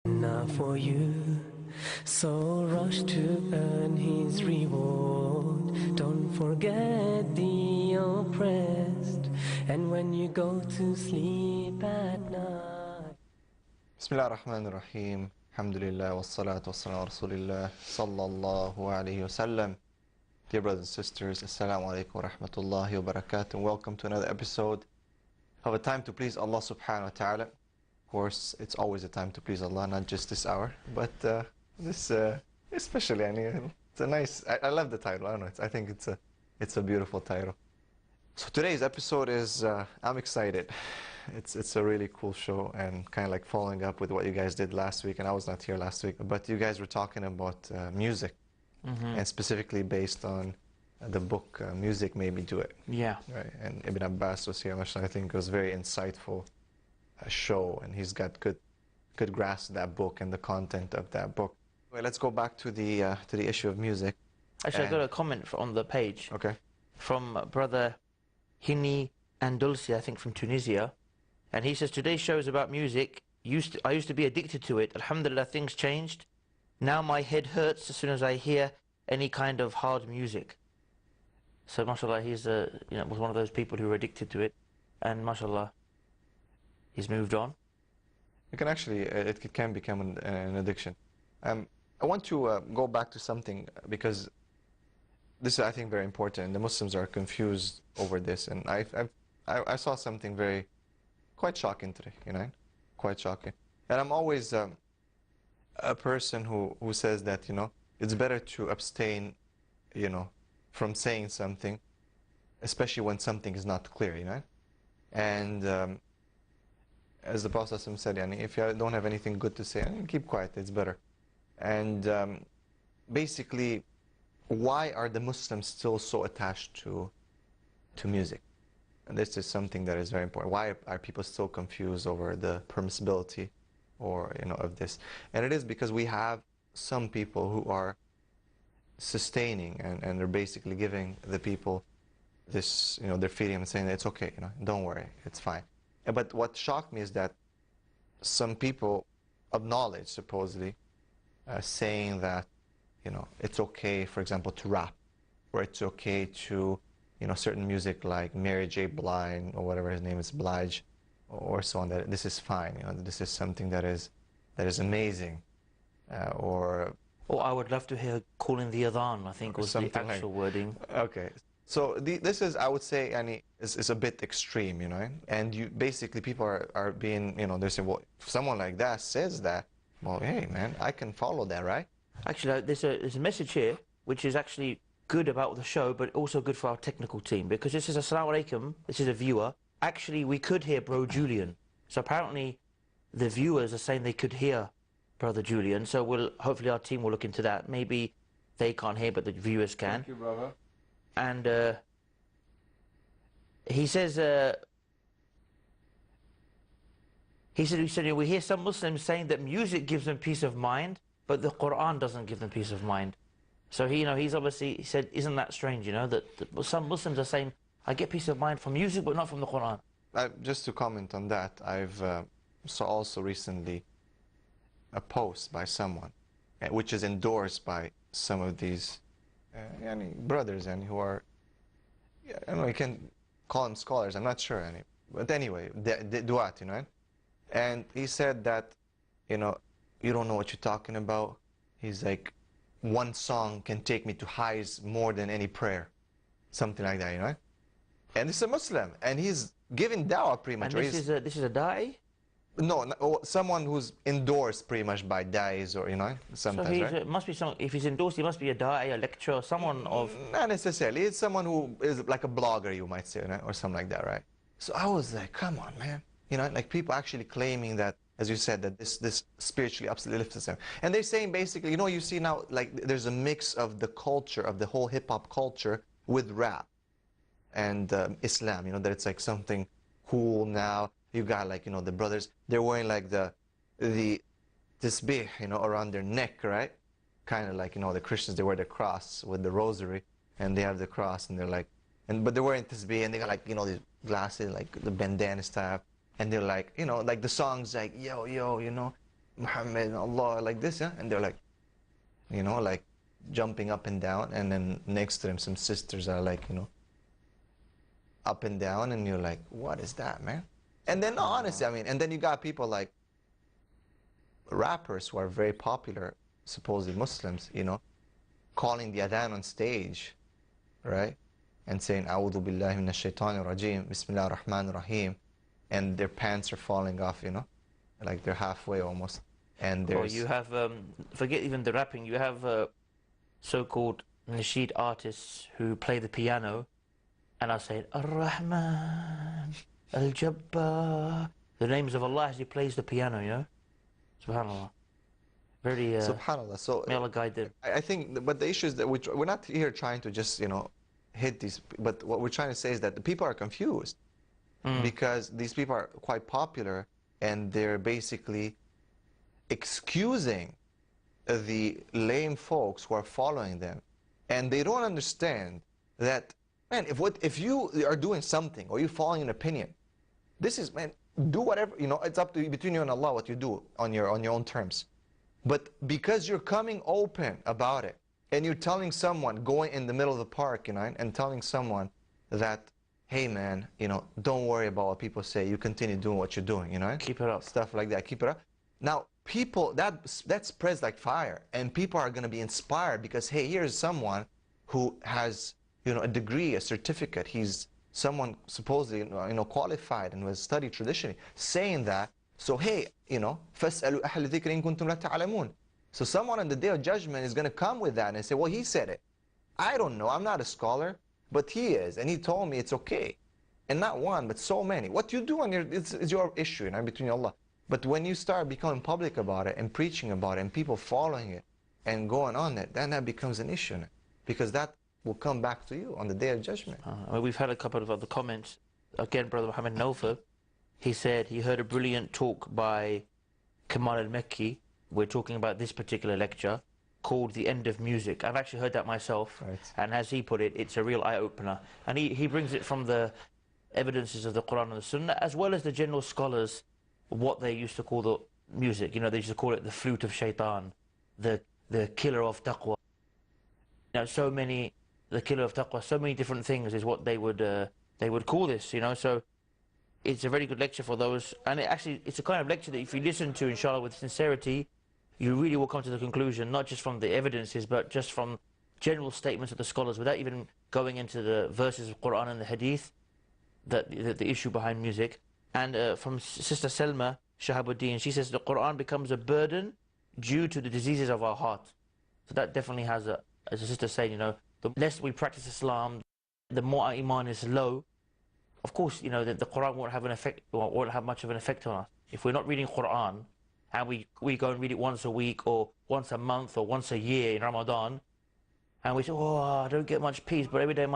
Not for you, so rush to earn his reward. Don't forget the oppressed, and when you go to sleep at night. Bismillah ar-Rahman ar-Rahim. Alhamdulillah wa salatu wa salam Rasulillah sallallahu alayhi wa sallam. Dear brothers and sisters, Assalamu alaikum wa rahmatullahi wa barakatuh. Welcome to another episode of A Time to Please Allah subhanahu wa ta'ala. Of course, it's always a time to please Allah, not just this hour, but this especially, it's a nice, I love the title, I don't know, I think it's a beautiful title. So today's episode is, I'm excited. It's a really cool show and kind of like following up with what you guys did last week, and I was not here last week, but you guys were talking about music, and specifically based on the book Music Made Me Do It. Yeah. Right, and Ibn Abbas was here, mashallah. I think it was a very insightful show, and he's got good grasp of that book and the content of that book. Well, let's go back to the issue of music. Actually, I got a comment on the page. Okay. From brother Hini Andulsi, I think from Tunisia. And he says, today's show is about music. I used to be addicted to it. Alhamdulillah, things changed. Now my head hurts as soon as I hear any kind of hard music. So, mashallah, he's was one of those people who were addicted to it. And mashallah, he's moved on. It can actually, it can become an addiction. I want to go back to something because this is, I think, very important. The Muslims are confused over this, and I saw something quite shocking today, quite shocking. And I'm always a person who says that, it's better to abstain, from saying something, especially when something is not clear, And as the Prophet said, if you don't have anything good to say, keep quiet, it's better. And basically, why are the Muslims still so attached to music? And this is something that is very important. Why are people still confused over the permissibility or of this? And it is because we have some people who are sustaining and they're basically giving the people this, they're feeding them and saying that it's okay, don't worry, it's fine. But what shocked me is that some people of knowledge, supposedly, saying that, it's okay, for example, to rap, or it's okay to, certain music like Mary J. Blige, or whatever his name is, Blige, or so on, that this is fine, this is something that is amazing, or I would love to hear calling the adhan, I think was the actual wording. Okay. So this is, I would say, is a bit extreme, and basically people are being, they say, well, if someone like that says that, well, hey, man, I can follow that, right? Actually, there's a message here which is actually good about the show, but also good for our technical team, because this is Assalamu alaikum, this is a viewer. Actually, we could hear Bro Julian. So apparently the viewers are saying they could hear Brother Julian, so hopefully our team will look into that. Maybe they can't hear, but the viewers can. Thank you, brother. And he says, we hear some Muslims saying that music gives them peace of mind, but the Quran doesn't give them peace of mind. So he said, isn't that strange, that some Muslims are saying, I get peace of mind from music, but not from the Quran. Just to comment on that, I've saw also recently a post by someone, which is endorsed by some of these brothers, and who are, I don't know, you can call them scholars, I'm not sure, but anyway, the duat, and he said that, you don't know what you're talking about. He's like, one song can take me to highs more than any prayer, something like that, And he's a Muslim, and he's giving da'wah pretty much. And this is a da'i? No, someone who's endorsed pretty much by da'is, or sometimes. So right? Must be if he's endorsed, he must be a da'i, a lecturer, someone of. Not necessarily. It's someone who is like a blogger, you might say, or something like that, right? So I was like, come on, man, like people actually claiming that, as you said, that this spiritually uplifts them, and they're saying basically, you see now, like there's a mix of the culture of the whole hip hop culture with rap and Islam, that it's like something cool now. You got like, the brothers, they're wearing like the tasbih, around their neck, right? Kind of like, the Christians, they wear the cross with the rosary, and they have the cross, and they're like, but they're wearing tasbih, and they got like, these glasses, like the bandana stuff, and they're like, like the songs like, yo, Muhammad and Allah, like this, yeah? And they're like, you know, like jumping up and down, and then next to them some sisters are like, you know, up and down, and you're like, what is that, man? And then, no, honestly, I mean, and then you got people like rappers who are very popular, supposedly Muslims, you know, calling the adhan on stage, right? And saying, A'udhu billahi minash shaitanir rajim, Bismillah ar-Rahman ar-Rahim, and their pants are falling off, you know, like they're halfway almost. And there's... Or you have, forget even the rapping, you have so-called nasheed artists who play the piano, and are saying, Ar-Rahman, Al-Jabbar, the names of Allah as he plays the piano, you know? SubhanAllah. Very, SubhanAllah. So, may Allah guide them. I think, but the issue is that we're not here trying to just, you know, hit these, but what we're trying to say is that the people are confused because these people are quite popular, and they're basically excusing the lame folks who are following them, and they don't understand that, man, if you are doing something or you're following an opinion, this is, man, do whatever, you know, it's up to you, between you and Allah, what you do on your own terms. But because you're coming open about it, and you're telling someone, going in the middle of the park, you know, and telling someone that, hey man, you know, don't worry about what people say, you continue doing what you're doing, you know? Keep it up. Stuff like that, keep it up. Now, people, that spreads like fire, and people are going to be inspired because, hey, here's someone who has, you know, a degree, a certificate. He's someone supposedly, you know, qualified and was studied traditionally, saying that. So, hey, you know, فَاسْأَلُوا أَهْلَ ذِكْرِ إِن كُنتُمْ لَا تَعْلَمُونَ. So someone on the Day of Judgment is going to come with that and say, well, he said it. I don't know, I'm not a scholar, but he is, and he told me it's okay. And not one, but so many. What you do on your, it's your issue, you know, between Allah. But when you start becoming public about it and preaching about it and people following it and going on it, then that becomes an issue, because that will come back to you on the Day of Judgment. We've had a couple of other comments. Again, Brother Muhammad Nawfal, he said he heard a brilliant talk by Kamal al-Mekki. We're talking about this particular lecture called The End of Music. I've actually heard that myself, right. And as he put it, it's a real eye-opener. And he brings it from the evidences of the Quran and the Sunnah, as well as the general scholars, what they used to call the music. You know, they used to call it the flute of shaitan, the killer of taqwa. You know, so many, the killer of taqwa, so many different things is what they would call this, you know. So it's a very good lecture for those, and it's a kind of lecture that if you listen to, inshallah, with sincerity, you really will come to the conclusion, not just from the evidences, but just from general statements of the scholars, without even going into the verses of Quran and the Hadith, that the issue behind music. And from Sister Selma Shahabuddin, she says the Quran becomes a burden due to the diseases of our heart. So that definitely has as a sister said, you know, the less we practice Islam, the more our iman is low. Of course, you know, the Quran won't have an effect, won't have much of an effect on us. If we're not reading Quran, and we go and read it once a week, or once a month, or once a year in Ramadan, and we say, oh, I don't get much peace, but every day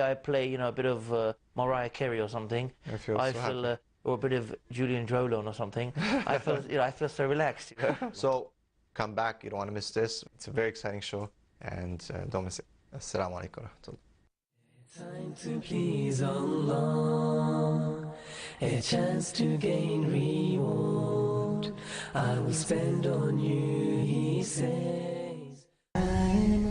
I play, you know, a bit of Mariah Carey or something. I feel or a bit of Julian Drolon or something. I feel, you know, I feel so relaxed. You know? So come back, you don't want to miss this. It's a very exciting show, and don't miss it. Assalamu alaikum wa rahmatullah. Time to please Allah, a chance to gain reward. I will spend on you, he says. I am a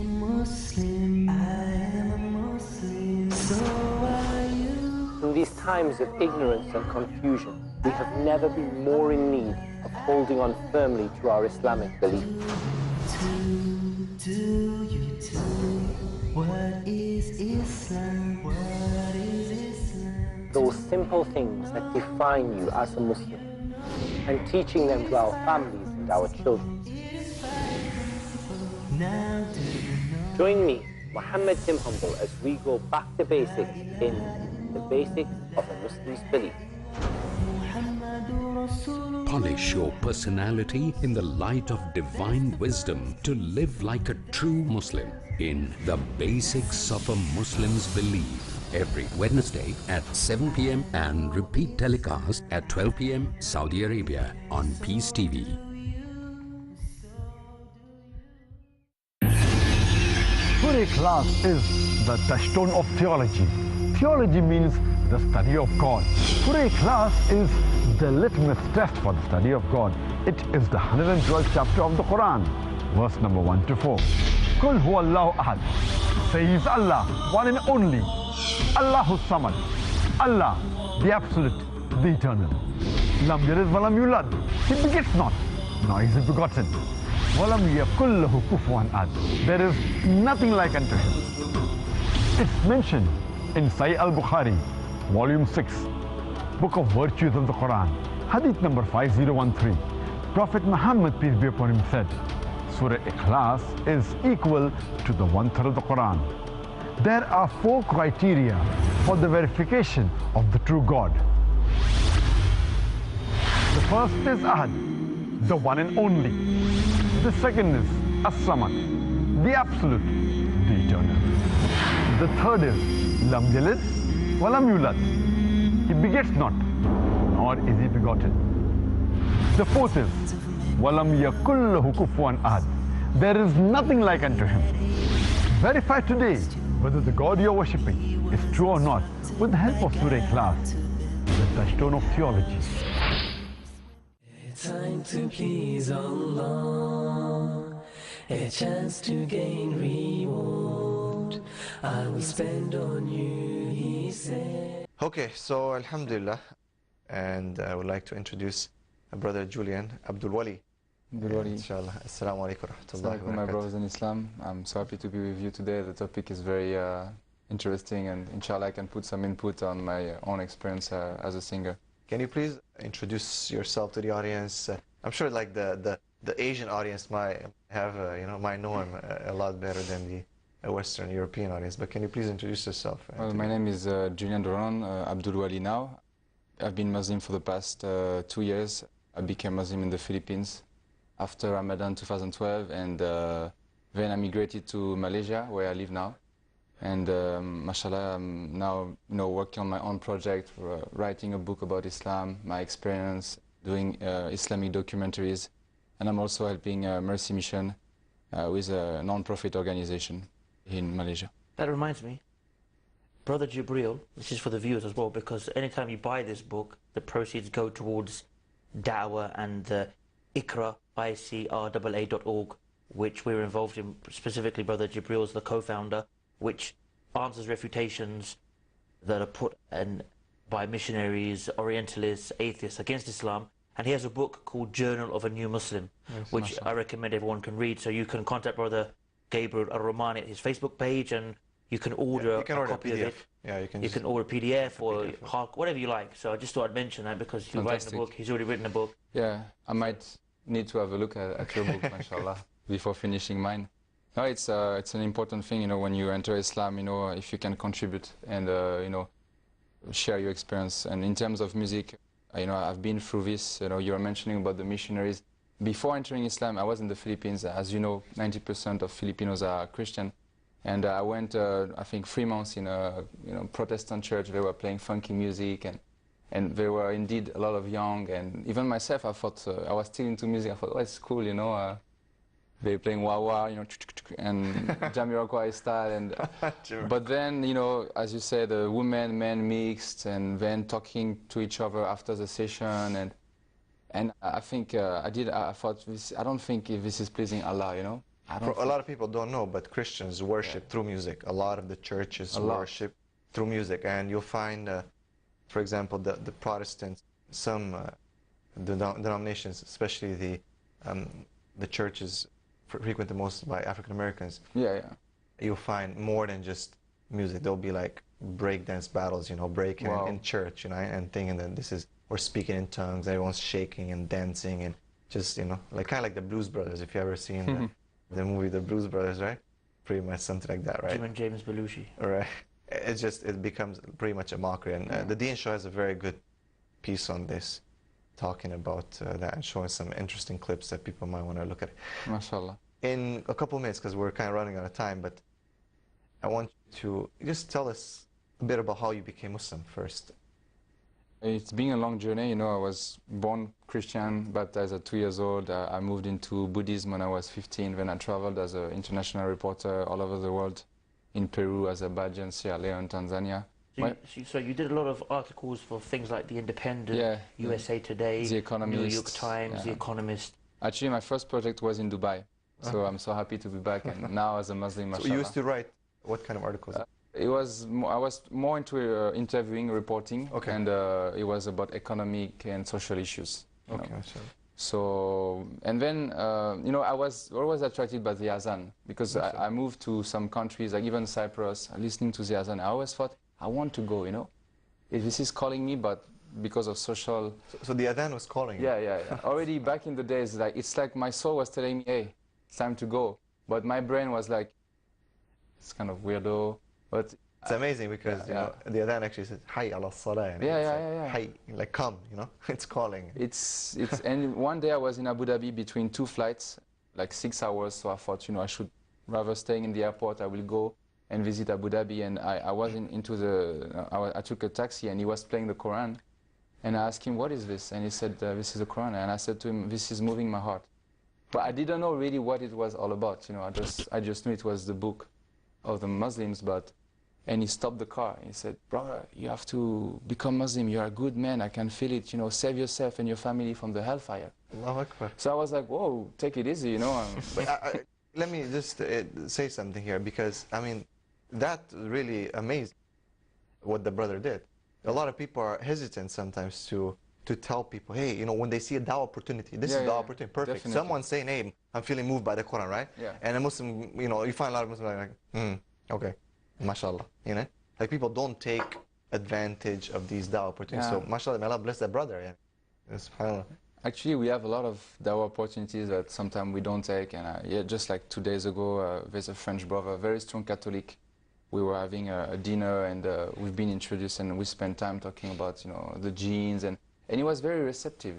Muslim, so are you. In these times of ignorance and confusion, we have never been more in need of holding on firmly to our Islamic belief. What is Islam? What is Islam? Those simple things that define you as a Muslim, and teaching them to our families and our children. Join me, Muhammad Tim Humble, as we go back to basics in the basics of a Muslim's belief. Polish your personality in the light of divine wisdom to live like a true Muslim in The Basics of a Muslim's Belief, every Wednesday at 7 p.m. and repeat telecast at 12 p.m. Saudi Arabia on Peace TV. Today class is the touchstone of theology. Theology means the study of God. Today class is the litmus test for the study of God. It is the 112th chapter of the Quran, verse number 1 to 4. Kul huwa Allahu ahad. Say He is Allah, one and only. Allahu samad. Allah, the absolute, the eternal. Lam yalid walam yulad. He begets not, nor is he begotten. Walam yakul lahu kufuwan ahad. There is nothing like unto him. It's mentioned in Sahih al-Bukhari, volume 6, book of virtues of the Quran, hadith number 5013. Prophet Muhammad, peace be upon him, said, Surah Ikhlas is equal to the 1/3 of the Quran. There are 4 criteria for the verification of the true God. The first is Ahad, the one and only. The second is As-Samad, the absolute, the eternal. The third is Lam Yalid Walam Yulad. He begets not, nor is he begotten. The fourth is Walam yakul lahu kufuwan ahad. There is nothing like unto him. Verify today whether the God you are worshipping is true or not with the help of Surah Ikhlas, the touchstone of theology. Time to please Allah, a chance to gain reward. I will spend on you, He said. Okay, so Alhamdulillah, and I would like to introduce Brother Julian Abdul Wali. Inshallah. Assalamu alaikum wa rahmatullahi wa My barakatuh. brothers in Islam, I'm so happy to be with you today. The topic is very interesting, and inshallah I can put some input on my own experience as a singer. Can you please introduce yourself to the audience? I'm sure like the Asian audience might have, might know him a lot better than the Western European audience, but can you please introduce yourself? Well, my name is Julian Doron Abdul Wali now. I've been Muslim for the past 2 years. I became Muslim in the Philippines after Ramadan 2012, and then I migrated to Malaysia, where I live now. And mashallah, I'm now working on my own project, writing a book about Islam, my experience, doing Islamic documentaries, and I'm also helping Mercy Mission with a non-profit organization in Malaysia. That reminds me, Brother Gabriel, this is for the viewers as well, because anytime you buy this book, the proceeds go towards Dawah and the ICRA, ICRAA.org, which we're involved in. Specifically, Brother Gabriel's the co-founder, which answers refutations that are put by missionaries, Orientalists, atheists against Islam. And he has a book called Journal of a New Muslim, which I recommend everyone can read. So you can contact Brother Gabriel Al Romaani at his Facebook page, and you can order a copy of it. Yeah, you can order a PDF or whatever you like. So I just thought I'd mention that because you're writing a book. He's already written a book. Yeah, I might need to have a look at your book, mashallah, before finishing mine. No, it's an important thing, when you enter Islam, if you can contribute and, share your experience. And in terms of music, I've been through this, you were mentioning about the missionaries. Before entering Islam, I was in the Philippines. As you know, 90% of Filipinos are Christian. And I went, I think, 3 months in a Protestant church. They were playing funky music, and there were indeed a lot of young. And even myself, I thought, I was still into music. I thought, oh, it's cool, they're playing wah-wah, and Jamiroquai style. And but then, as you said, the women, men mixed, and then talking to each other after the session. And I think I thought, I don't think if this is pleasing Allah, A lot of people don't know, but Christians worship through music. A lot of the churches worship through music. And you'll find, for example, the Protestants, some denominations, especially the churches frequented most by African Americans. You'll find more than just music. There'll be like breakdance battles, breaking in church, and thinking that this is, or speaking in tongues. Everyone's shaking and dancing and just, like kind of like the Blues Brothers. If you ever seen the movie The Blues Brothers, right? Pretty much something like that, right? Jim and James Belushi. Right. It becomes pretty much a mockery. And the Dean Show has a very good piece on this, talking about that and showing some interesting clips that people might want to look at. MashaAllah. In a couple minutes, because we're kind of running out of time, but I want you to just tell us a bit about how you became Muslim first. It's been a long journey. I was born Christian, but as a 2 years old, I moved into Buddhism when I was 15. Then I traveled as an international reporter all over the world, in Peru, Azerbaijan, Sierra Leone, Tanzania. So you did a lot of articles for things like The Independent, Yeah, USA Today, The Economist, New York Times, yeah. The Economist. Actually, my first project was in Dubai, so I'm so happy to be back. And now, as a Muslim, So mashallah. you used to write what kind of articles? I was more into interviewing, reporting, Okay. and it was about economic and social issues. you Okay, know. mashallah. So, and then, I was always attracted by the Azan, because I moved to some countries, like even Cyprus, listening to the Azan. I always thought, I want to go, If this is calling me, but because of social... So the Adhan was calling you? Yeah. Already back in the days, it's like my soul was telling me, hey, it's time to go. But my brain was like, it's kind of weirdo. But it's amazing because you know, the Adhan actually says "Hayy ala salah." Yeah. Hayy, like come, it's calling. It's and one day I was in Abu Dhabi between two flights, like 6 hours. So I thought, I should rather staying in the airport. I will go and visit Abu Dhabi. And I was I took a taxi and he was playing the Quran, and I asked him, "What is this?" And he said, "This is the Quran." And I said to him, "This is moving my heart." But I didn't know really what it was all about. I just knew it was the book of the Muslims, and he stopped the car. He said, "Brother, you have to become Muslim. You're a good man. I can feel it. Save yourself and your family from the hellfire." Allahu Akbar. So I was like, "Whoa, take it easy, But let me just say something here, because I mean, that really amazing what the brother did. A lot of people are hesitant sometimes to tell people, hey, when they see a dawah opportunity, this is the opportunity, perfect. Definitely. Someone's saying, hey, I'm feeling moved by the Quran, right? Yeah. And a Muslim, you find a lot of Muslims like, okay, mashallah, Like people don't take advantage of these dawah opportunities. Yeah. So mashallah, may Allah bless that brother, SubhanAllah. Actually, we have a lot of dawah opportunities that sometimes we don't take. And just like 2 days ago, there's a French brother, very strong Catholic. We were having a dinner, and we've been introduced, and we spent time talking about, the genes, and he was very receptive,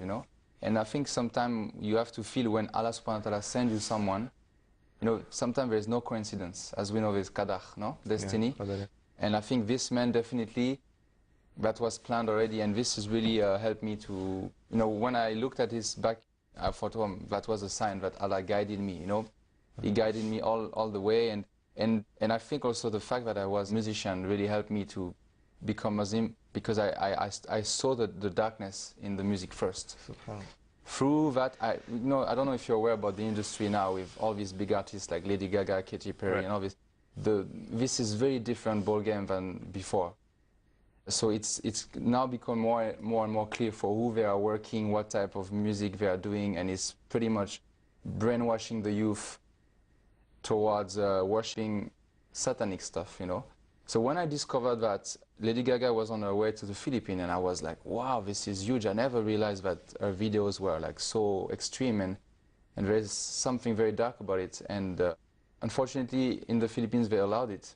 And I think sometimes you have to feel when Allah subhanahu wa ta'ala sends you someone, sometimes there is no coincidence. As we know, there's qadar, no? Destiny. Yeah. And I think this man definitely, that was planned already, and this has really helped me to, when I looked at his back, I thought, that was a sign that Allah guided me, He guided me all the way, and I think also the fact that I was a musician really helped me to become Muslim, because I saw the darkness in the music first. Through that, I don't know if you're aware about the industry now with all these big artists like Lady Gaga, Katy Perry, and all this. This is very different ballgame than before. So it's now become more and more clear for who they are working, what type of music they are doing, and it's pretty much brainwashing the youth towards worshiping satanic stuff, So when I discovered that Lady Gaga was on her way to the Philippines, and I was like, wow, this is huge. I never realized that her videos were like so extreme, and there's something very dark about it. And unfortunately, in the Philippines, they allowed it.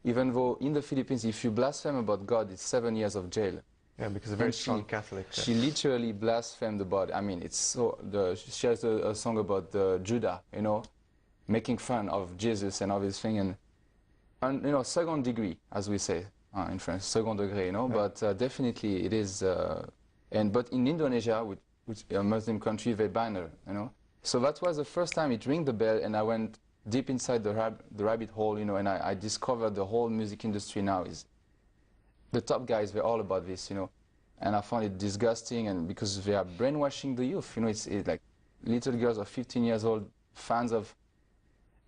Even though in the Philippines, if you blaspheme about God, it's 7 years of jail. Yeah, because a very strong Catholic. She literally blasphemed about. I mean, it's so. She has a song about Judah, making fun of Jesus and all this thing, and second degree, as we say in French, second degré, Yeah. But definitely it is. But in Indonesia, which a Muslim country, they ban her, So that was the first time it rang the bell, and I went deep inside the rabbit hole, and I discovered the whole music industry now is. The top guys were all about this, and I found it disgusting, and because they are brainwashing the youth, it's like little girls of 15 years old, fans of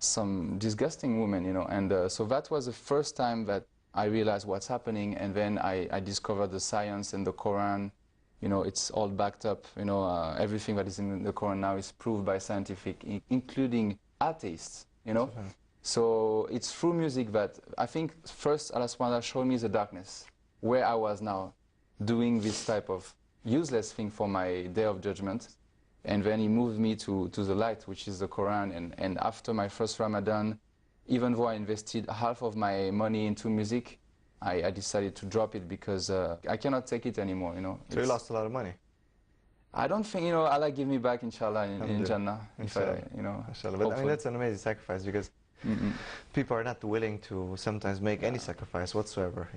some disgusting women, and so that was the first time that I realized what's happening, and then I discovered the science and the Quran, it's all backed up, everything that is in the Quran now is proved by scientific, including atheists, So it's through music that I think first Allah subhanahu wa ta'ala showed me the darkness, where I was now doing this type of useless thing for my day of judgment. And then he moved me to the light, which is the Quran. And after my first Ramadan, even though I invested half of my money into music, I decided to drop it because I cannot take it anymore, So you lost a lot of money? I don't think, Allah give me back, inshallah, in Jannah. Inshallah. Inshallah. But I mean, that's an amazing sacrifice, because people are not willing to sometimes make any sacrifice whatsoever,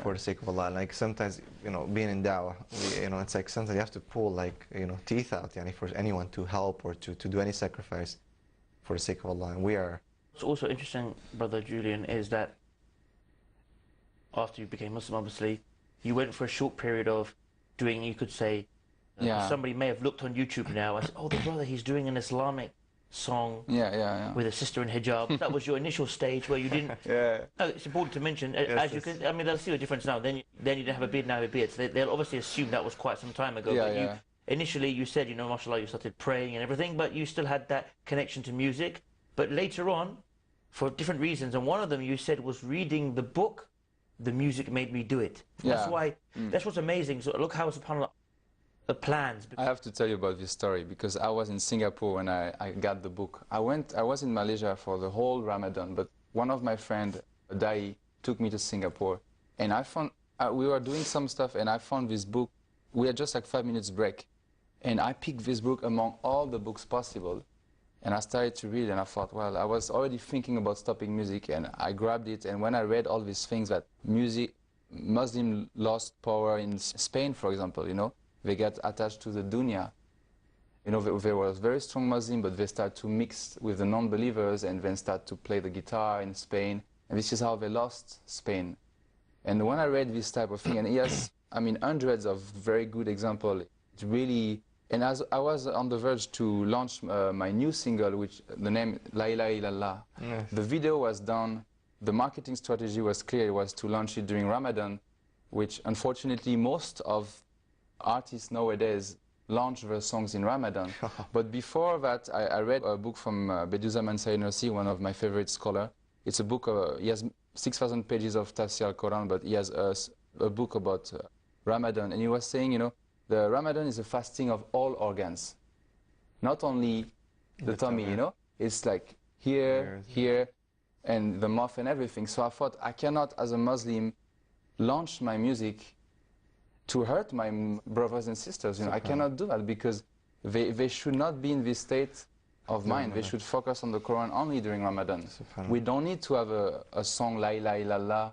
for the sake of Allah. Like sometimes, being in da'wah, it's like sometimes you have to pull like, teeth out, for anyone to help or to do any sacrifice for the sake of Allah. And we are. What's also interesting, Brother Julian, is that after you became Muslim, obviously, you went for a short period of doing, you could say, Yeah. somebody may have looked on YouTube now and said, oh, the brother, he's doing an Islamic song Yeah. with a sister in hijab. That was your initial stage where you didn't... Yeah. No, it's important to mention, Yes, as you can... I mean, they'll see the difference now. Then you didn't have a beard, now you have a beard. So they'll obviously assume that was quite some time ago. Yeah, but yeah. initially, you said, you know, mashallah, you started praying and everything, but you still had that connection to music. But later on, for different reasons, and one of them you said was reading the book, the music made me do it. That's Yeah. why, that's what's amazing. So look how, subhanAllah, the plans. I have to tell you about this story because I was in Singapore when I got the book. I was in Malaysia for the whole Ramadan, but one of my friends, Dai, took me to Singapore, and I found, we were doing some stuff, and I found this book. We had just like 5 minutes break, and I picked this book among all the books possible, and I started to read, and I thought, well, I was already thinking about stopping music, and I grabbed it, and when I read all these things that Muslim lost power in Spain, for example, you know, they get attached to the dunya. You know, they were very strong Muslim, but they start to mix with the non-believers and then start to play the guitar in Spain. And this is how they lost Spain. And when I read this type of thing, and yes, I mean, hundreds of very good examples, it really, and as I was on the verge to launch my new single, which the name La ilaha illallah, Yes. the video was done, the marketing strategy was clear, it was to launch it during Ramadan, which unfortunately most of artists nowadays launch their songs in Ramadan. But before that, I read a book from Bediüzzaman Said Nursi, one of my favorite scholars. It's a book, he has 6,000 pages of Tafsir al-Quran, but he has a book about Ramadan. And he was saying, you know, the Ramadan is a fasting of all organs, not only the tummy, you know. It's like here, and the mouth and everything. So I thought, I cannot, as a Muslim, launch my music to hurt my brothers and sisters. You know, I cannot do that because they should not be in this state of mind. They should focus on the Quran only during Ramadan. We don't need to have a song La ilaha illallah.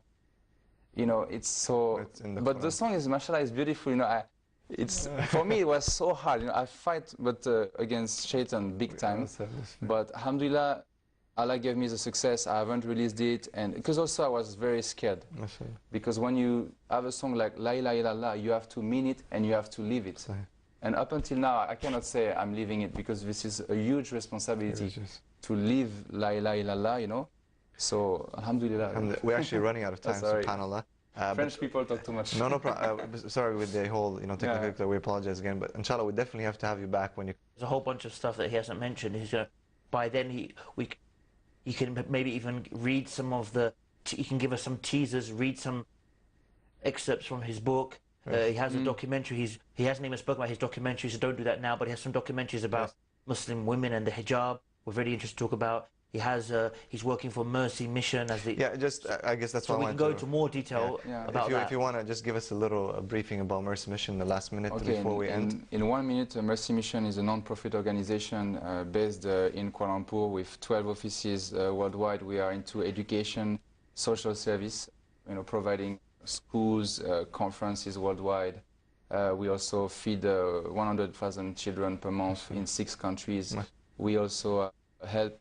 You know, it's so. But the song is, mashallah, is beautiful. You know, it's for me it was so hard. You know, I fight against Shaitan big time. But alhamdulillah, Allah gave me the success. I haven't released it, and because also I was very scared. Because when you have a song like La ilaha illallah, you have to mean it and you have to live it. And up until now, I cannot say I'm living it because this is a huge responsibility to live La ilaha illallah, you know. So alhamdulillah. We're actually running out of time, Sorry. subhanAllah. French people talk too much. No problem. Sorry with the whole, you know, technical. We apologize again, but inshallah, we definitely have to have you back when you. There's a whole bunch of stuff that he hasn't mentioned. He's gonna, by then he can maybe even read some of the. He can give us some teasers, read some excerpts from his book. He has a documentary. He hasn't even spoken about his documentary, so don't do that now. But he has some documentaries about Muslim women and the hijab. We're very interested to talk about. He has. He's working for Mercy Mission as the. Yeah, just I guess that's so why we I can wanted go into more detail about that. If you want to just give us a little briefing about Mercy Mission in the last minute before we end. In 1 minute, Mercy Mission is a non-profit organization based in Kuala Lumpur with 12 offices worldwide. We are into education, social service, you know, providing schools, conferences worldwide. We also feed 100,000 children per month in 6 countries. We also help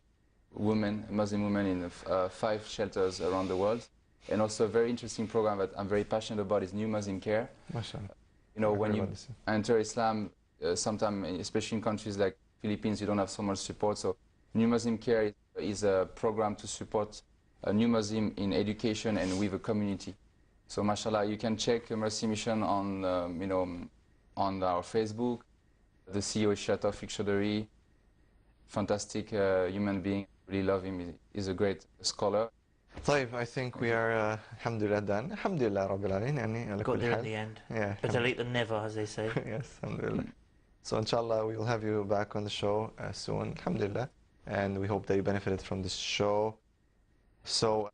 Muslim women in 5 shelters around the world. And also a very interesting program that I'm very passionate about is New Muslim Care. You know, when you enter Islam, sometimes, especially in countries like Philippines, you don't have so much support. So New Muslim Care is a program to support a new Muslim in education and with a community. So mashallah, you can check Mercy Mission on, you know, on our Facebook. The CEO is Tawfiq Chaudhary, fantastic human being. Really love him. He's a great scholar. طيب, I think we are alhamdulillah done. Alhamdulillah Rabbil Alameen. يعني على Got كل there in حال. the end. Yeah. Better late than never, as they say. Yes, alhamdulillah. So inshallah, we will have you back on the show soon, alhamdulillah. And we hope that you benefited from this show. So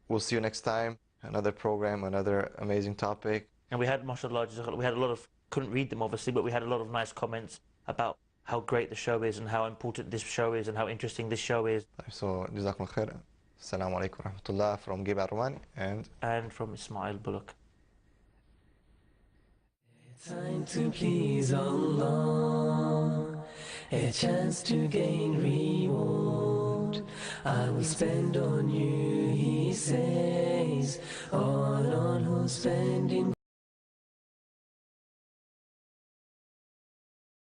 we'll see you next time. Another program, another amazing topic. And we had, mashallah, we had a lot of, couldn't read them obviously, but we had a lot of nice comments about how great the show is and how important this show is and how interesting this show is. So, Jazakum khair. Assalamu alaikum wa rahmatullah from Gabriel Al Romaani and from Ismail Bullock. Time to please Allah, a chance to gain reward. I will spend on you, he says. All who spend in